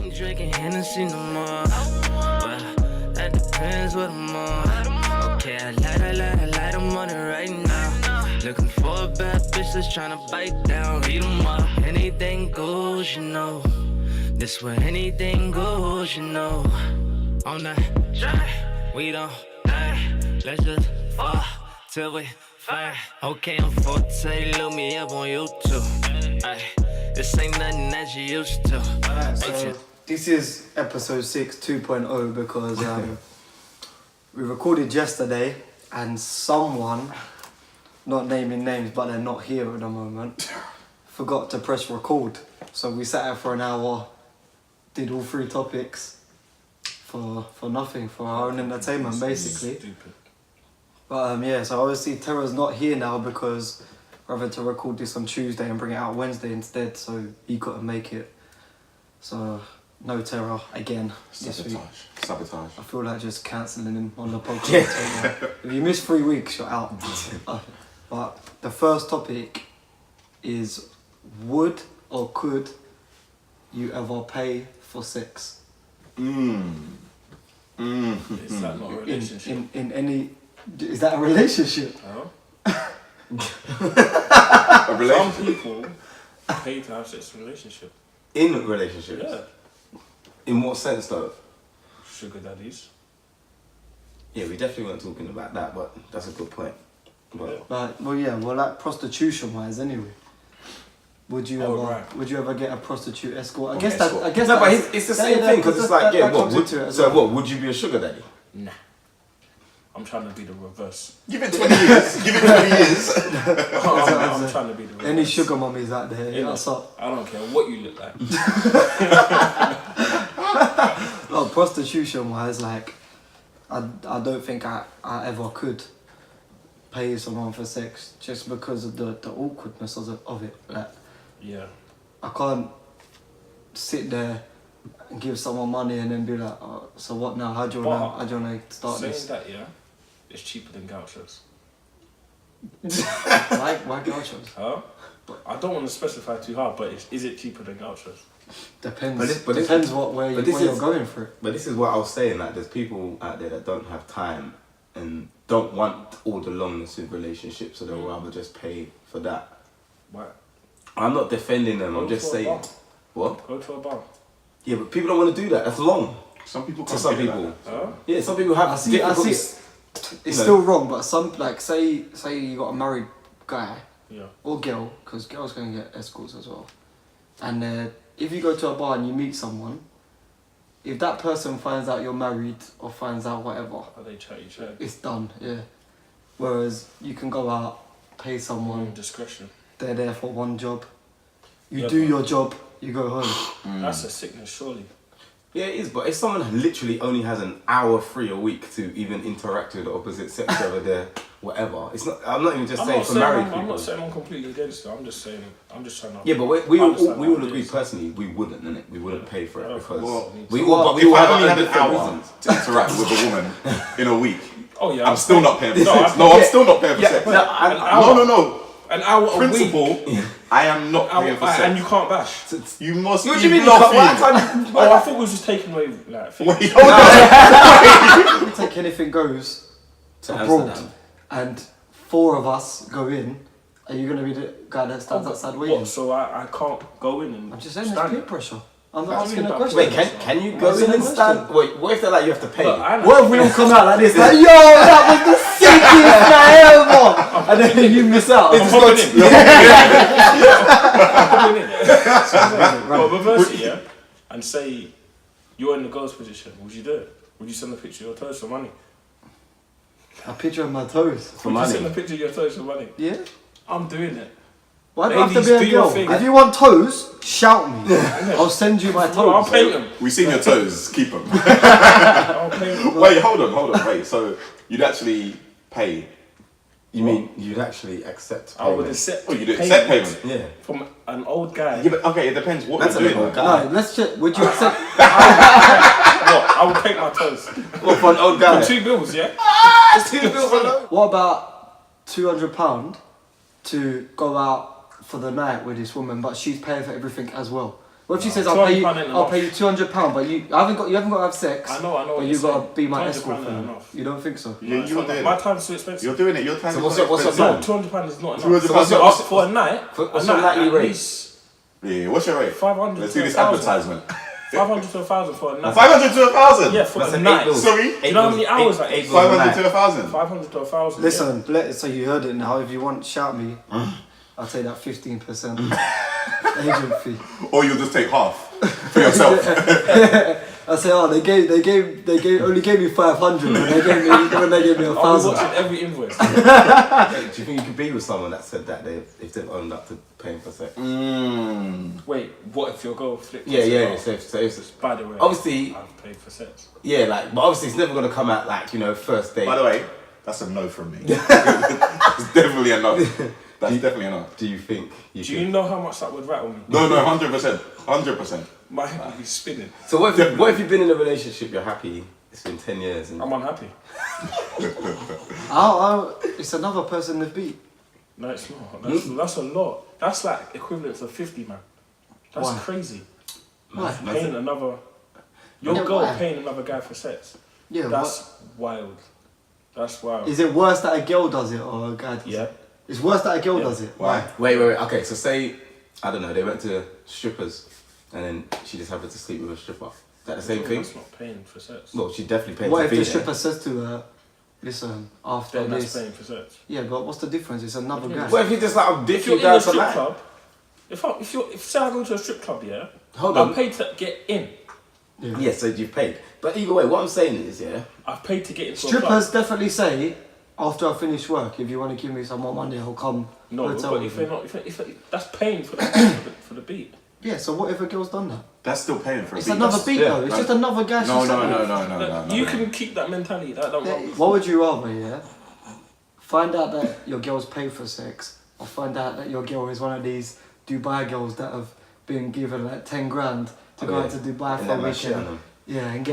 ain't drinking Hennessy no more. Well, that depends what I'm on. Okay, I light, I'm on it right now. Looking for a bad bitch that's tryna bite down. Eat 'em up, anything goes, you know. This where anything goes, you know. On that track, we don't die. Let's just fuck till we fight. Okay, I'm 40, look me up on YouTube. Ay, this ain't nothing that you used to. Alright, so this is episode 6 2.0 because we recorded yesterday and someone, not naming names but they're not here at the moment, forgot to press record. So we sat here for an hour, did all 3 topics for nothing, for our own entertainment basically. Stupid. But yeah, so obviously Tara's not here now because we're having to record this on Tuesday and bring it out Wednesday instead, so he couldn't make it. So no Tara again this week. Sabotage. I feel like just cancelling him on the podcast. If you miss 3 weeks, you're out. But the first topic is, would or could you ever pay for sex? Is that not a relationship? In any... Is that a relationship? Oh. A relationship? Some people pay to have sex in a relationship. In relationships? Yeah. In what sense though? Sugar daddies. Yeah, we definitely weren't talking about that, but that's a good point. But Like prostitution wise anyway. Would you would you ever get a prostitute escort? I guess but it's the same thing because it's like, yeah, what would you be a sugar daddy? Nah. I'm trying to be the reverse. Give it 20 years. Give it 20 years. I'm trying to be the reverse. Any sugar mummies out there, Yeah, what's up? I don't care what you look like. No, prostitution wise, like I don't think I ever could pay someone for sex just because of the awkwardness of it. Like, Yeah. I can't sit there and give someone money and then be like, oh, so what now? How do you want to start saying this? that, yeah, it's cheaper than gauchos. Why gauchos? Huh? I don't want to specify too hard, but is it cheaper than gauchos? Depends. Depends where you're going for it. But this is what I was saying, like there's people out there that don't have time and don't want all the longness in relationships, so they'll rather just pay for that. Why? I'm not defending them, I'm just saying. Bar. What? Go to a bar. Yeah, but people don't want to do that. That's long. Some people To can't some do it people. like that. Huh? Yeah, some people have difficulties. It's still wrong, but some, like, say you got a married guy Yeah. or girl, because girls can get escorts as well. And if you go to a bar and you meet someone, if that person finds out you're married or finds out whatever, Are they chatty? it's done, yeah. Whereas you can go out, pay someone, Discretion. they're there for one job. You Yeah, do but- your job, you go home. That's a sickness, surely. Yeah, it is, but if someone literally only has an hour free a week to even interact with the opposite sex, whether they're whatever, it's not. I'm not even just saying for married people. I'm not saying I'm completely against it. I'm just saying. I'm just trying to. Yeah, but we all agree personally we wouldn't, innit? We wouldn't pay for it because we all If I have only had an different hour reasons. to interact with a woman in a week, Oh yeah. I'm still not paying for sex. No, I'm still not paying for sex. An hour. No. An hour a week. Principle, I am not paying for sex. And you can't bash. You must What be do you mean? bluffing. Oh, I thought we was just taking away like. Wait, You take anything goes To abroad, Amsterdam. and 4 of us go in. Are you gonna be the guy that stands outside waiting? What? So I can't go in and. I'm just saying, there's stand peer there? pressure. I'm What do asking you a mean question. Wait, can you go in and stand? Wait, what if they're like you have to pay? Look, I know. What if we all come out like this? Like, yo, that was the sickest night ever! And then you miss out. I'm popping in. Well, reverse it, yeah? And say you're in the girl's position. Would you do it? Would you send a picture of your toes for money? A picture of my toes. For Would you send money. a picture of your toes for money? Yeah? I'm doing it. Why do I have to Ladies, be a do your girl? thing. If you want toes, shout me. I'll send you my Bro, I'll toes. paint them. we seen your toes, keep them. I'll paint them. Wait, hold on. Wait, so you'd actually pay? You mean you'd actually accept I would payment? accept. Oh, you'd accept payment? Yeah. From an old guy. Yeah, but okay, it depends what That's you're a doing. little guy. No, let's check. Would you accept? What? I would paint my toes. What for an old guy? For $2, yeah? What about £200 to go out for the night with this woman, but she's paying for everything as well? What if she says, £200 I'll ain't pay you £200, but you haven't got to have sex. I know. But what you you're got saying. to be my £200 escort ain't for me. enough. You don't think so? Yeah, you're doing My it. time's too expensive. You're doing it. Your time So is what's so your expensive. No, £200 is not enough. £200 So is not- for a night, what's your nightly at rate? least Yeah, what's your rate? 500 Let's to do this 1,000. advertisement. 500 to 1,000 for a night. 500 to 1,000? Yeah, for That's a an night. 8 bills. Sorry? Do you know how many hours that is? 500 to 1,000? 500 to 1,000. Listen, so you heard it now. If you want, shout me. I'll take that 15% agent fee. Or you'll just take half for yourself. I say, oh, they only gave me 500 when they gave me I'll be 1,000. watching every invoice. Do you think you could be with someone that said that if they've owned up to paying for sex? Wait, what if your girl flipped? Yeah. So if By the way, obviously, I've paid for sex. yeah, like, but obviously it's never gonna come out like, you know, first date. By the way, that's a no from me. It's definitely a no. That's definitely a no. Do you think you Do you know how much that would rattle me? No, 100%. 100%. My head would be spinning. So what if you've been in a relationship, you're happy, it's been 10 years and I'm unhappy. It's another person to beat. No, it's not. That's a lot. That's like equivalent to 50, man. That's Why? crazy. Why? Paying another... Your Yeah, girl why? paying another guy for sex. Yeah, That's wild. That's wild. Is it worse that a girl does it or a guy does Yeah. it? It's worse that a girl Yeah. does it. Why? Wait. Okay, so say, I don't know, they went to strippers and then she just happened to sleep with a stripper. Is that the same thing? That's not paying for sex. Well, she definitely paid What to if be the there. stripper says to her, listen, after Then that's this... paying for sex. Yeah, but what's the difference? It's another guy. What if you just like, I'm If dick you're you in a down strip tonight? club, if say I go to a strip club, yeah, Hold I'm on. paid to get in. Yeah, so you've paid. But either way, what I'm saying is, yeah, I've paid to get into a Strippers club. definitely say, after I finish work, if you want to give me some more money, I'll come. No, hotel but with if you. they're not, if that's paying for the beat. Yeah, so what if a girl's done that? That's still paying for a It's beat. another That's- beat yeah, though. It's no. just another guy. she's No. saying. You can keep that mentality. That don't wrong. What would you rather, yeah? Find out that your girl's paid for sex, or find out that your girl is one of these Dubai girls that have been given like 10 grand to go out to Dubai And for a then my shit on weekend. them. Yeah, and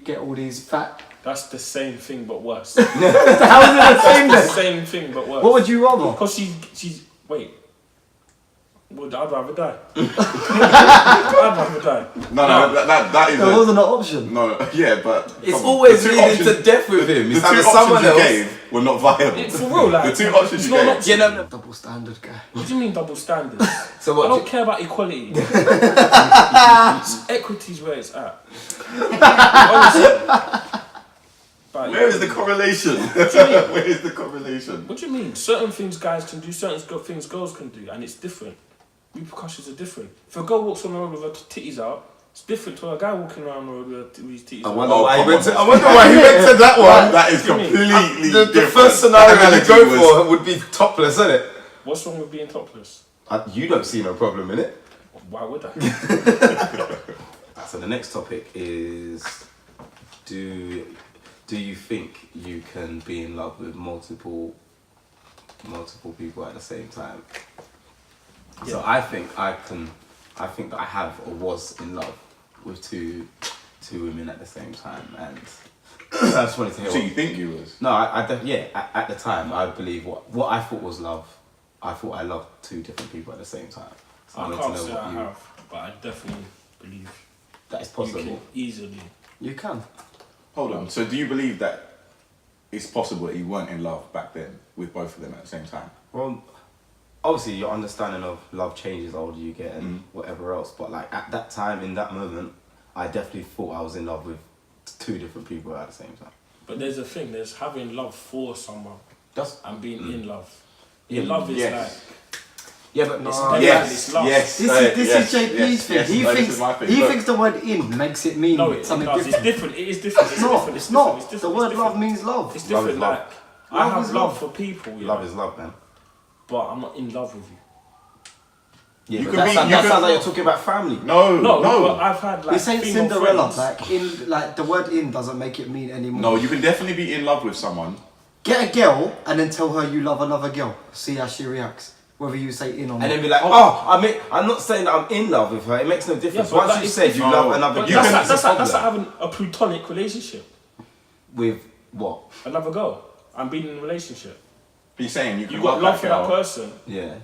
get all these fat. That's the same thing but worse. How is it the same the then? same thing but worse. What would you rather? Because she's wait. I'd rather die. I'd rather die. No, that is There wasn't an option. No, yeah, but... it's come on. always The two leading options- to death with him. The It's two either options someone you else. gave were not viable. For real, like The two options it's you not an gave. option. Yeah, no. Double standard guy. What do you mean double standards? So what? I don't care about equality. Equity's where it's at. Honestly. But, Where is the correlation? What do you mean? Where is the correlation? What do you mean? Certain things guys can do, certain things girls can do, and it's different. Repercussions are different. If a girl walks on the road with her titties out, it's different to a guy walking around the road with his titties I out. wonder Oh, why he come went on. to. I wonder why he went to that one. That is What do you mean? completely The different. first scenario That you analogy go was- for would be topless, isn't it? What's wrong with being topless? You don't see no problem in it. Why would I? So the next topic is, do you think you can be in love with multiple people at the same time? So Yeah. I think that I have or was in love with two women at the same time, and I just wanted to hear. So you think you was? No, at the time, I believe what I thought was love. I thought I loved two different people at the same time. So I wanted can't to know say what I you- have, but I definitely believe that is you possible. can easily. You can. Hold on. So do you believe that it's possible that you weren't in love back then with both of them at the same time? Well, obviously your understanding of love changes the older you get and whatever else. But like at that time, in that moment, I definitely thought I was in love with two different people at the same time. But there's a thing, there's having love for someone That's and being in love. Yeah, Love is yes. yeah, but It's No. never Yes, it's love. yes. This yes, is JP's yes, thing. yes. He No, this thinks is my thing. he Look. thinks the word "in" makes it mean No, it something does. different. It's different. It is different. It's not. It's not. It's different. The It's word different. love means love. It's Love is different. love. Like I Love have is love love. for people, yeah, love is love, man. but I'm not in love with you. Yeah, You but could that, be- sounds, you that could- sounds like you're talking about family. No, No, no. but I've had like This ain't female Cinderella. friends. Like in, like the word "in" doesn't make it mean anymore. No, you can definitely be in love with someone. Get a girl and then tell her you love another girl. See how she reacts. Whether you say "in" or And not. then be like, I'm not saying that I'm in love with her. It makes no difference. but Once that you is said you different. love No, another But you girl, can- that's like problem. having a plutonic relationship. With what? Another girl. I'm being in a relationship. Be saying you can You got love love that for girl. that person, Yeah.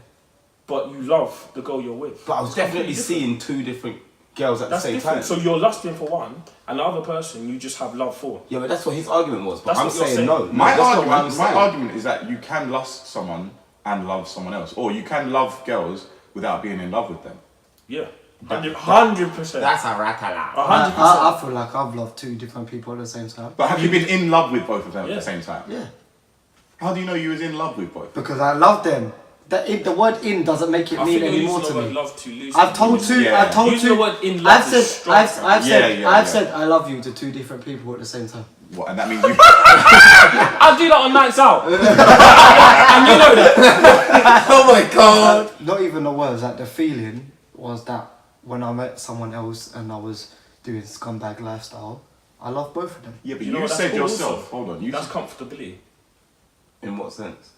but you love the girl you're with. But I was definitely Completely seeing two different girls at That's the same different. time. So you're lusting for one, and the other person you just have love for. Yeah, but that's what his argument was. But That's I'm what you're saying saying. no. My that's not what I'm argument, my saying. argument is that you can lust someone and love someone else, or you can love girls without being in love with them. Yeah, 100%. That's a ratala. 100%. I feel like I've loved two different people at the same time. But have you been in love with both of them at Yeah. the same time? Yeah. How do you know you was in love with both? Because I love them. The word in doesn't make it I mean think any you're more using to the me. word love too loosely. I've told two. Yeah. I've told Using two. the word in love I've is said. strong, I've fam. said. Yeah, I've yeah. said I love you to two different people at the same time. What? And that means you. I do that on nights out. And you know that. Oh my god. Not even the words. Like the feeling was that when I met someone else and I was doing scumbag lifestyle, I love both of them. Yeah, but You you, know what, that's said cool yourself. also. Hold on. You That's comfortability. In what sense?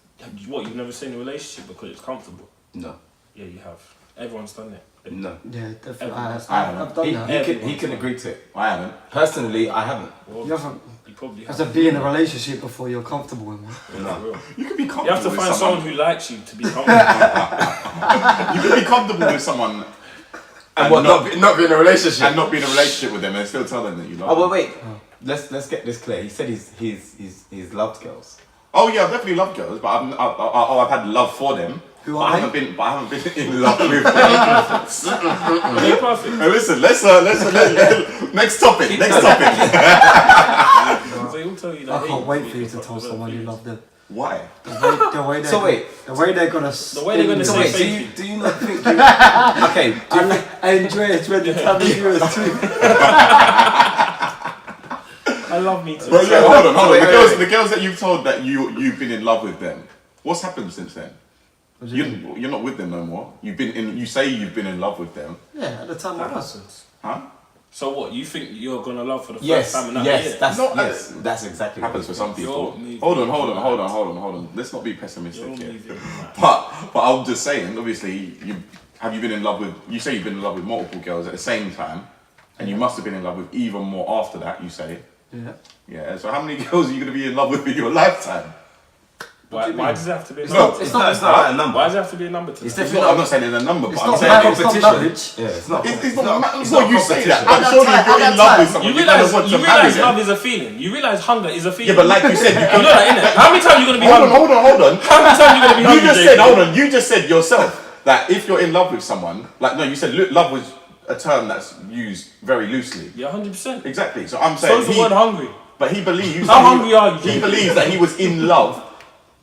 What, you've never seen a relationship because it's comfortable? No. Yeah, you have. Everyone's done it. No. Yeah, definitely. Everyone's- I've done He, that. he can agree to it. I haven't. Personally, I haven't. Well, You haven't. you probably You have have. to be in a relationship before you're comfortable in one. Yeah, for real. You could be comfortable. You have to with find someone. someone who likes you to be comfortable. You could be comfortable with someone And what? Not be in a relationship. and not be in a relationship with them and still tell them that you love Oh them. wait. Let's get this clear. He said he's loved girls. Oh yeah, I've definitely loved girls, but I've had love for them. Who but are I they? haven't been in love with them. They're perfect. Hey, listen, let's next topic. Next topic. They all tell you that. I hey, can't wait for you to fuck tell with someone you feelings. love them. Why? The way they're So wait. the way they're gonna. The way they're gonna spin say you. thank Do you not think you... Okay. Do you I enjoy it when they tell me yours too. I love me too. Well, yeah, hold on. Wait, wait. The girls that you've told that you've been in love with them. What's happened since then? What do you mean? You're not with them no more. You say you've been in love with them, Yeah, at the time I That was. happens. huh? So what? You think you're gonna love for the first Yes. time in that Yes. year? That's No, that's exactly what Happens for it some is. people. You're moving Hold on. mad. Let's not be You're pessimistic here. moving mad. But I'm just saying. Obviously, have you been in love with? You say you've been in love with multiple girls at the same time, and you must have been in love with even more after that. You say, Yeah. yeah. So how many girls are you going to be in love with in your lifetime? Why does it have to be a It's number? not- It's not about a number. Why does it have to be a number to It's that? definitely I'm not. not saying in a number, but It's I'm not saying marriage, competition. it's not marriage. Yeah, it's not. It's not- not it's what not you say that. competition. I'm sure At if you're that in love time, with someone, You you're gonna realize want to marry love them. is a feeling. You realize hunger is a feeling. Yeah, but like you said, you you can. know that, innit? How many times are you gonna be hungry? Hold on. How many times are you gonna be You hungry? just JP? said, hold on. You just said yourself that if you're in love with someone, like no, you said love was a term that's used very loosely. Yeah, 100%. Exactly. So I'm So saying is the word hungry. but he believes. How that hungry are you, He JP? believes that he was in love.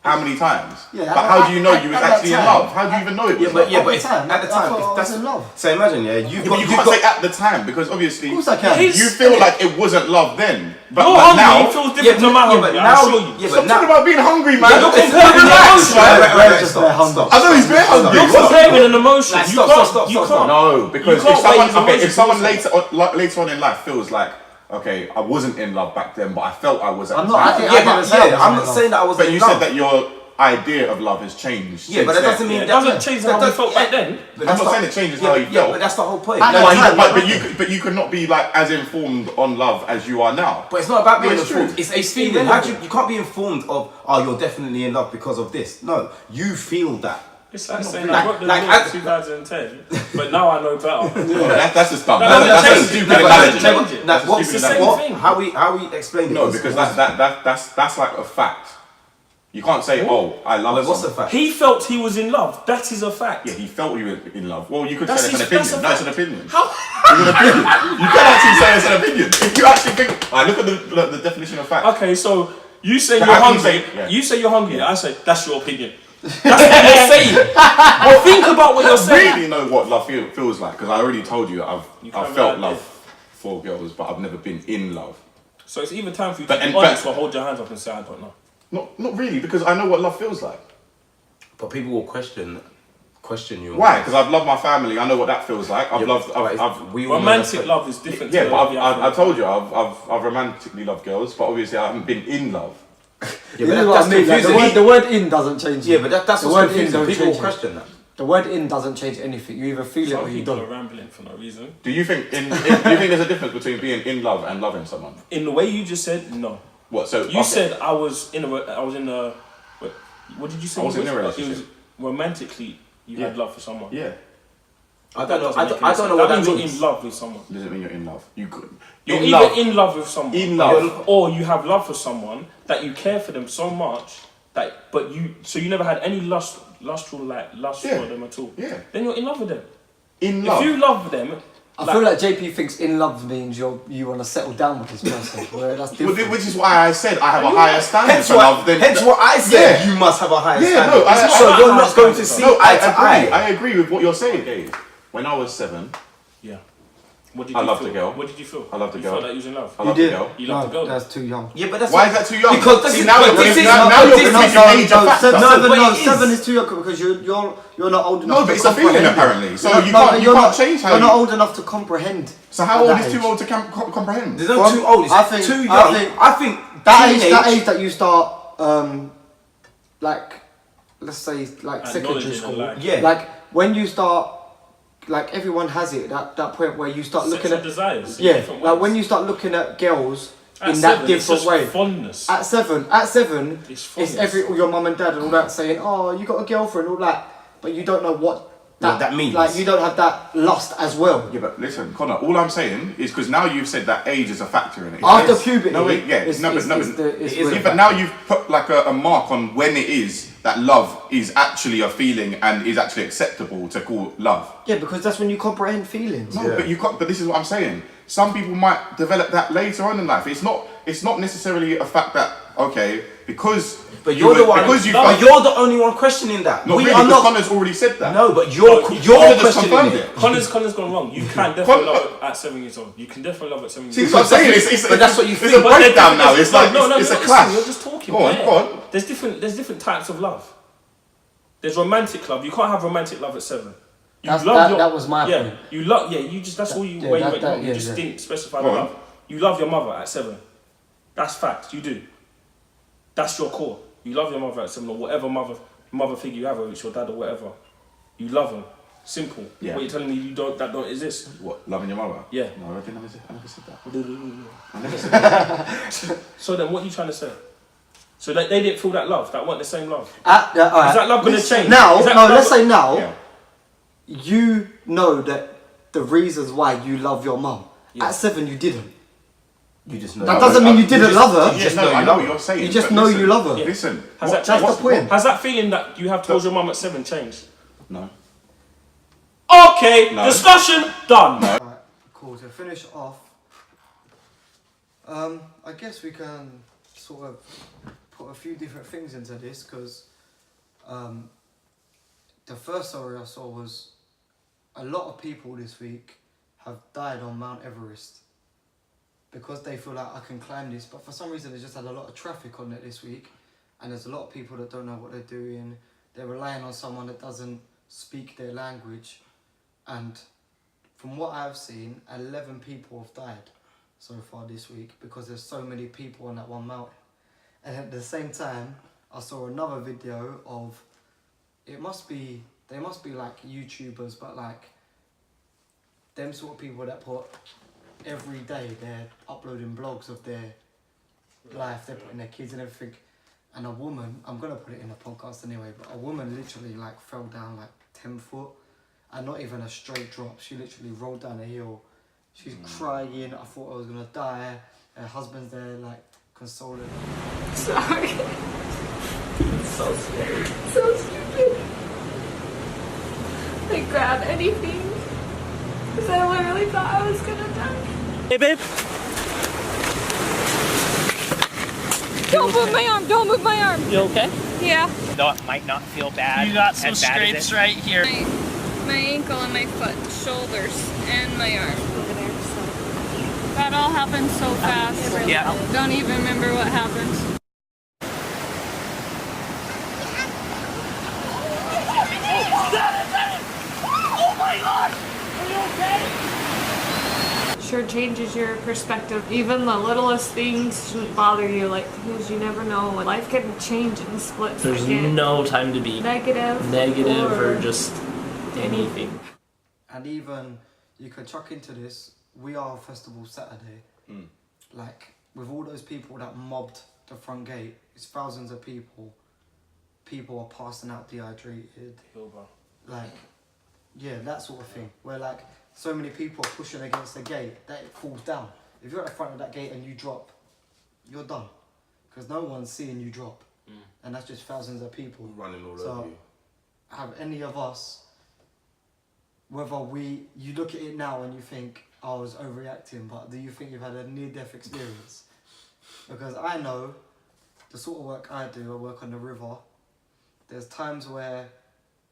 How many times? Yeah, But how do you know you was at that actually in time- love? How do you even know it was Yeah, love? but At the it's time, at the I time. thought I If was that's in love. So imagine, Yeah, but you you've can't got. say at the time because obviously Of course I can. He's- you feel like it wasn't love then. But, Your but hungry now, feels Yeah, different to my hungry. but I'll now, show you. yeah, stop but now. talking about being hungry, man. Yeah, you're comparing an emotion. We're just very hungry. I know he's very hungry. You're What's comparing an emotion. Like, You stop, can't. stop, You stop, can't. No, because You can't if someone, weigh his if someone emotions later on in life feels like, okay, I wasn't in love back then, but I felt I was at I'm the not- I time. think- Yeah, didn't but say I yeah, was I'm in not love. saying that I was. But you said that your idea of love has changed. Yeah, but since that doesn't then. mean It doesn't change how we that felt back then. But I'm that's not saying it changes how you Yeah, felt. but that's the whole point. At No, that I know, time, but you could not be like as informed on love as you are now. But it's not about No, being it's informed. true. It's a feeling. How do you can't be informed of, oh, you're definitely in love because of this. No, you feel that. It's like saying like- I wrote the like law in as- 2010, but now I know better. That's just dumb. No, That's a change it. stupid No, but analogy. change it. That's what, It's the same what, thing. How we explain it? No, is- because that's like a fact. You can't say, oh, I love Wait, what's the someone. fact? He felt he was in love. That is a fact. Yeah, he felt you were in love. Well, you could That's say that's an his- opinion. that's a No, it's an opinion. How? It's an opinion. You can actually say it's an opinion. If you actually think, I look at the definition of fact. Okay, so you say So you're how can you hungry. say- yeah. You say you're hungry. I say that's your opinion. That's what you're saying. Well, think about what you're I saying. really know what love feels like because I already told you I've can't felt lie, love for girls, but I've never been in love. So it's even time for you But- to be and- honest but- or hold your hands up and say I don't know. Not really, because I know what love feels like. But people will question you. Why? Because I've loved my family. I know what that feels like. I've Yeah, loved. but I've we all know Romantic that's- love is different. yeah, to but love you have I for- told you I've romantically loved girls, but obviously I haven't been in love. Yeah, You but know that's what I mean? Like, confusing. the word in doesn't change. Yeah, it. but that's the what's word in confusing. don't People will change it. question that. The word in doesn't change anything. You either feel it Some or you people are don't. rambling for no reason. Do you think do you think there's a difference between being in love and loving someone? In the way you just said, no. What? So You said I was in a. What did you say? I was it in a was? relationship. It was romantically. You had love for someone. yeah. I don't know. Doesn't make I any don't know sense. what That that means you're means. in love with someone. Doesn't mean you're in love. You could. You're in either love. in love with someone, In love. or you have love for someone that you care for them so much that, but you never had any lust for them at all. Yeah. Then you're in love with them. In love. If you love them, I feel like JP thinks in love means you want to settle down with this person. Where that's different. Which is why I said I have a higher standard Hence for love than. what I said. Yeah. You must have a higher Yeah, standard. no, I- so I- you're I- not going to see No, eye to eye. I agree with what you're saying. Okay. When I was 7, yeah. What did I you loved feel? the girl. What did you feel? I loved the you girl. felt like you was in love. I You loved the did. girl. You love the girl. That's too young. Yeah, but that's Why is that too young? Because this See, is- now but you're this is- now but you're this is- making no, age a factor. Seven is too young because you're not old enough. No, but to it's a feeling comprehend it. apparently. So You're you not- can't you're not- change how You're you. not old enough to comprehend. So how at old that is too age. old to comprehend? There's no too old. It's I think- too I young. think- I think That age that you start, like, let's say, like secondary Acknowledging school. and Yeah. Like when you start, like everyone has it. That point where you start looking Sexual at desires. in yeah, different like ways. when you start looking at girls At in 7, that it's different just way. Fondness. At seven, It's it's fondness. your mum and dad and all that saying, "Oh, you got a girlfriend," all that, but you don't know what that means. Like you don't have that lust as well. Yeah, but listen, Connor. All I'm saying is because now you've said that age is a factor in it. After Yes. puberty, No, wait, yeah, it's- no, but it's- no, it's but the- it's it is- where- yeah, but now you've put like a mark on when it is that love is actually a feeling and is actually acceptable to call love. Yeah, because that's when you comprehend feelings. No, Yeah. but you can't. But this is what I'm saying. Some people might develop that later on in life. It's not necessarily a fact that because. But you're the one. Because you. But you're the only one questioning that. Not we really, are because not. Connor's already said that. No, but you're Connor just questioning confirmed it. Connor's gone wrong. You can definitely love it at 7 years old. You can definitely love it at 7 years See, old. that's what I'm saying. But that's what you It's think. a breakdown now. It's like no, it's a listen, clash. You're just talking. Go on, yeah. go on. There's different types of love. There's romantic love. You can't have romantic love at 7. You That was my yeah. point. You love You just that's all you Yeah, where you that- went that- wrong. You yeah, just yeah. didn't specify Go the on. love. You love your mother at 7. That's fact. You do. That's your core. You love your mother at 7 or whatever mother figure you have, whether it's your dad or whatever. You love them. Simple. Yeah. What you're telling me that don't exist. What, loving your mother? Yeah. No, I never said that. I never said that. So then, what are you trying to say? So they didn't feel that love. That weren't the same love. All right. Is that love going to change? Now, Is that no, love let's say now, Yeah. you know that the reasons why you love your mum. Yeah. At 7, you didn't. You just know. That doesn't mean you didn't love her. Yeah, just no, know I you know love what her. you're saying. You just but know listen, you love her. Yeah. Listen. Has what- that changed? That's the point. Has that feeling that you have towards your mum at 7 changed? No. Okay, No. discussion done. Alright, cool. To finish off, I guess we can sort of put a few different things into this because the first story I saw was a lot of people this week have died on Mount Everest because they feel like I can climb this, but for some reason they just had a lot of traffic on it this week, and there's a lot of people that don't know what they're doing. They're relying on someone that doesn't speak their language, and from what I've seen, 11 people have died so far this week because there's so many people on that one mountain. And at the same time, I saw another video of, they must be like YouTubers, but like them sort of people that put every day they're uploading blogs of their life, they're putting their kids and everything. And a woman, I'm gonna put it in the podcast anyway, but a woman literally like fell down like 10 foot and not even a straight drop. She literally rolled down a hill. She's crying. I thought I was gonna die. Her husband's there like consoling her. Sorry. So scary. So stupid. I grabbed anything because I literally thought I was gonna die. Hey, babe. Don't move my arm. Don't move my arm. You okay? Yeah. Though it might not feel bad. You got some as bad as scrapes it- right here. My ankle and my foot, shoulders, and my arm. That all happened so fast. Yeah. Don't even remember what happened. Sure changes your perspective. Even the littlest things shouldn't bother you, like, because you never know. Life can change in a split There's second. no time to be Negative or just anything. And even you could chuck into this, We Are Festival Saturday. Like, with all those people that mobbed the front gate, it's thousands of people. People are passing out dehydrated. Like, Yeah, that sort of thing. Where like so many people are pushing against the gate that it falls down. If you're at the front of that gate and you drop, you're done. Because no one's seeing you drop. And that's just thousands of people. Running all So, over you. have any of us, whether you look at it now and you think, I was overreacting, but do you think you've had a near-death experience? Because I know the sort of work I do, I work on the river. There's times where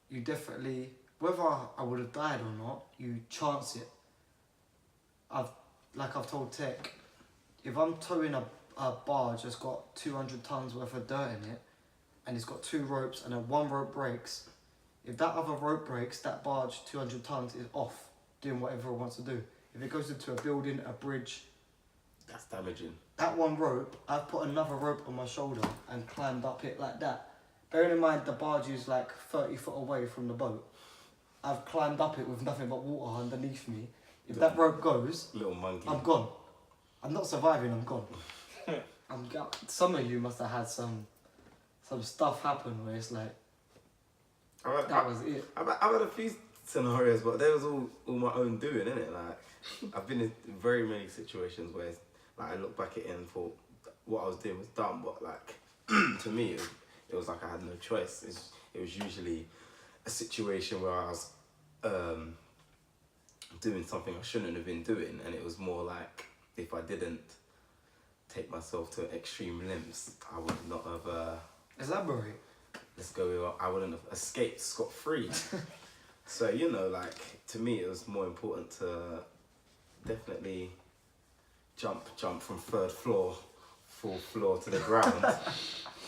you definitely, whether I would have died or not, you chance it. I've told Tech, if I'm towing a barge that's got 200 tons worth of dirt in it, and it's got 2 ropes and then one rope breaks, if that other rope breaks, that barge, 200 tons, is off doing whatever it wants to do. If it goes into a building, a bridge, That's damaging. that one rope, I've put another rope on my shoulder and climbed up it like that. Bearing in mind the barge is like 30 foot away from the boat. I've climbed up it with nothing but water underneath me. If that rope goes, Little monkey. I'm gone. I'm not surviving, I'm gone. Some of you must have had some stuff happen where it's like, that was it. I've had a few scenarios, but they was all my own doing, innit? Like, I've been in very many situations where, like, I look back at it and thought what I was doing was dumb, but like, to me, it was like I had no choice. It was usually a situation where I was doing something I shouldn't have been doing, and it was more like if I didn't take myself to extreme lengths, I would not have. Elaborate. Let's go with, I wouldn't have escaped scot-free. So, you know, like, to me it was more important to definitely jump from 3rd floor, 4th floor to the ground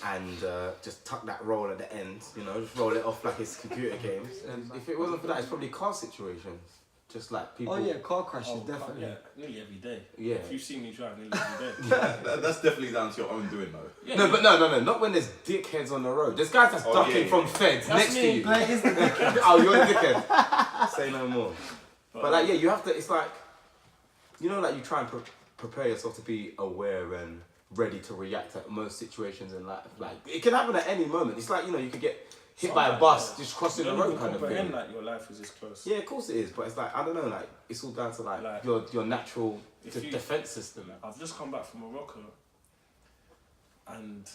and just tuck that roll at the end, you know, just roll it off like it's computer games. And if it wasn't for that, it's probably car situations. Just like people... Oh yeah, car crashes, definitely. Yeah, nearly every day. Yeah. If you see me drive, nearly every day. That's definitely down to your own doing though. Yeah, No, but no, not when there's dickheads on the road. There's guys that's ducking from feds That's next me. to you. Where is the dickhead? Oh, you're the dickhead. Say no more. But like, yeah, you have to, it's like, you know, like you try and prepare yourself to be aware and ready to react at most situations in life. Like, it can happen at any moment. It's like, you know, you could get hit by a bus just crossing the road kind of thing. Like your life is this close. Yeah, of course it is, but it's like, I don't know, like, it's all down to like your natural defense system. I've just come back from Morocco, and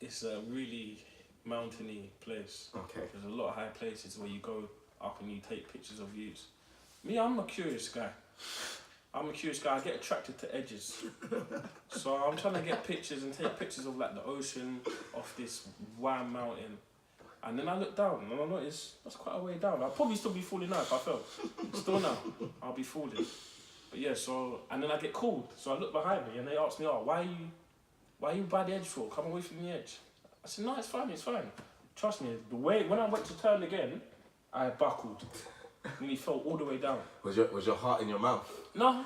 it's a really mountainy place. Okay. There's a lot of high places where you go up and you take pictures of views. Me, I'm a curious guy. I get attracted to edges. So I'm trying to get pictures and take pictures of like the ocean off this wham mountain. And then I look down and I notice that's quite a way down. I'll probably still be falling now if I fell. Still now, I'll be falling. But yeah, so, and then I get called. So I look behind me and they ask me, oh, why are you by the edge for? Come away from the edge. I said, no, it's fine. Trust me, the way, when I went to turn again, I buckled. Nearly fell all the way down. Was your heart in your mouth? No.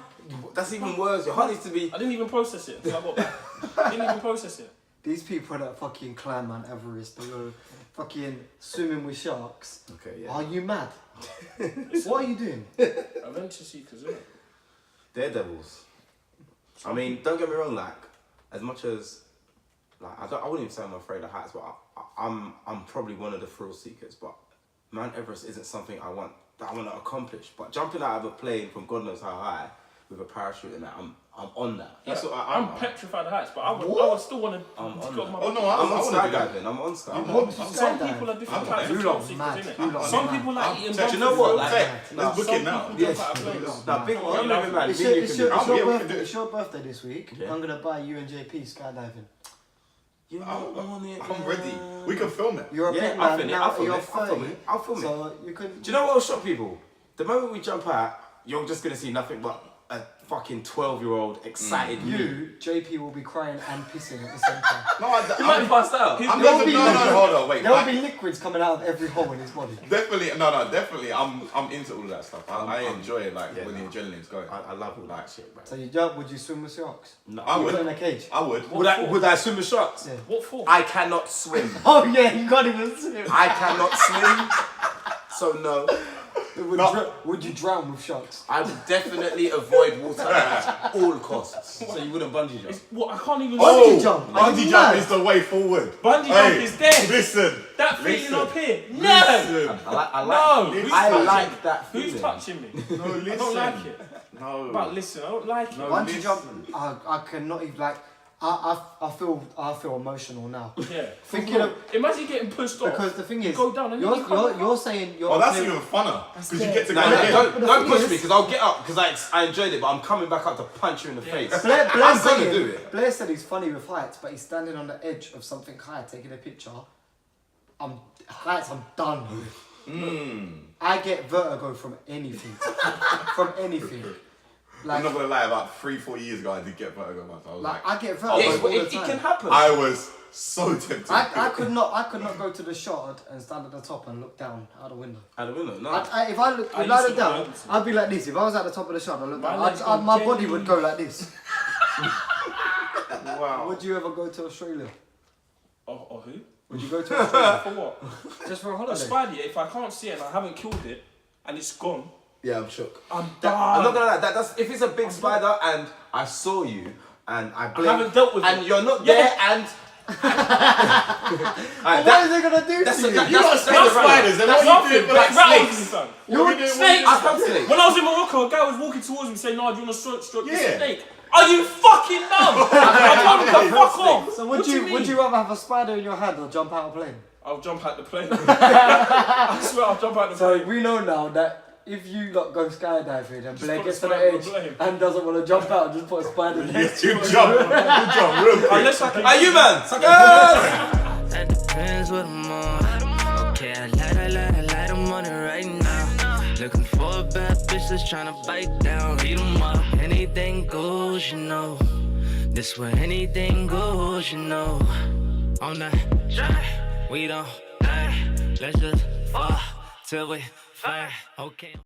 That's even worse. Your heart needs to be... I didn't even process it until I got back. I didn't even process it. These people that fucking climb Mount Everest, they go fucking swimming with sharks. Okay, yeah. Are you mad? What are you doing? Adventure seekers, isn't it? Daredevils. I mean, don't get me wrong, like, as much as, like, I wouldn't even say I'm afraid of heights, but I'm probably one of the thrill seekers, but Mount Everest isn't something I want to accomplish. But jumping out of a plane from God knows how high with a parachute and that, I'm on that. Yeah, That's what I'm petrified of heights, but I would still want to. I'm on Oh no, I'm on wanna do that. skydiving. I'm on skydiving. Some people are different types of thrill seekers, innit? Some people like eating Check, bumpers. you know what? Like, Let's book it now. Nah, big one. Man. It's Me and you can do it. it's your birthday this week. Yeah. I'm gonna buy you and JP skydiving. You're not on it. I'm ready. We can film it. You're a Yeah, big I'll man film it. now. I'll film You're it. I'll film 30. it. I'll film it. So you can. Do you know what will shock people? The moment we jump out, you're just gonna see nothing but a fucking 12-year-old excited me. You, JP, will be crying and pissing at the same time. No, You might pass out. hold on, wait. There will be liquids coming out of every hole in his body. Definitely, definitely. I'm into all of that stuff. I enjoy it, like when the adrenaline's going. I love all that shit, bro. So you jump? Would you swim with sharks? No, I You would. put in a cage. I would. Would I swim with sharks? Yeah. What for? I cannot swim. Oh yeah, you can't even swim. I cannot swim. So no. Would you drown with sharks? I would definitely avoid water at all costs. So you wouldn't bungee jump. What? I can't even Bungee see. jump. Bungee jump is the way forward. Bungee jump is dead. Listen. That feeling listen, up here. No. Listen. I like that feeling. Who's touching me? No, listen. I don't like it. No. But listen, I don't like it. No. Bungee listen. jump. I cannot even like. I feel emotional now. Yeah. Thinking of Imagine getting pushed off. because the thing is, go down and then you come back you're saying you're. Oh, that's even funner. Because you get to go No, again. don't push me because I'll get up because I enjoyed it, but I'm coming back up to punch you in the face. Blair I'm gonna do it. Blair said he's funny with heights, but he's standing on the edge of something high taking a picture. I'm done. I get vertigo from anything. From anything. Like, I'm not gonna lie, about 3-4 years ago I did get vertigo once. I was like, I get vertigo Yes, all but the it time. can happen. I was so tempted. I could not go to the shot and stand at the top and look down out the window. Out the window, no. If I look down, I'd be like this. If I was at the top of the shot and I looked down, my body would go like this. Wow. Would you ever go to Australia? Or who? Would you go to Australia? For what? Just for a A holiday? spider, if I can't see it and I haven't killed it and it's gone, Yeah, I'm shook. I'm done. I'm not gonna lie. That's if it's a big spider and I saw you and I blinked haven't dealt with and it. you're not Yeah. there and. What is it gonna do to you? You got spiders, then That's what nothing. you doing? Like Rattles snakes. me, fam. You're Snakes. I come to When I was in Morocco, a guy was walking towards me saying, "No, do you want to stroke this Yeah. snake?" Are you fucking dumb? I told him to fuck off. So What do you mean? would you rather have a spider in your hand or jump out of a plane? I'll jump out the plane. I swear I'll jump out the So plane. we know now that if you lot go skydiving and Blair put a gets to the spider on edge the plane. and doesn't want to jump out, just put a spider there. Good job. Good job. Real quick. Unless I can. Are you man? That depends what I'm on. Okay, I light them on it right now. Looking for a bad bitch that's tryna bite down. Eat 'em up. Anything goes, you know. This where anything goes, you know. On that drive, we don't lie. Let's just fuck till we fight. Okay.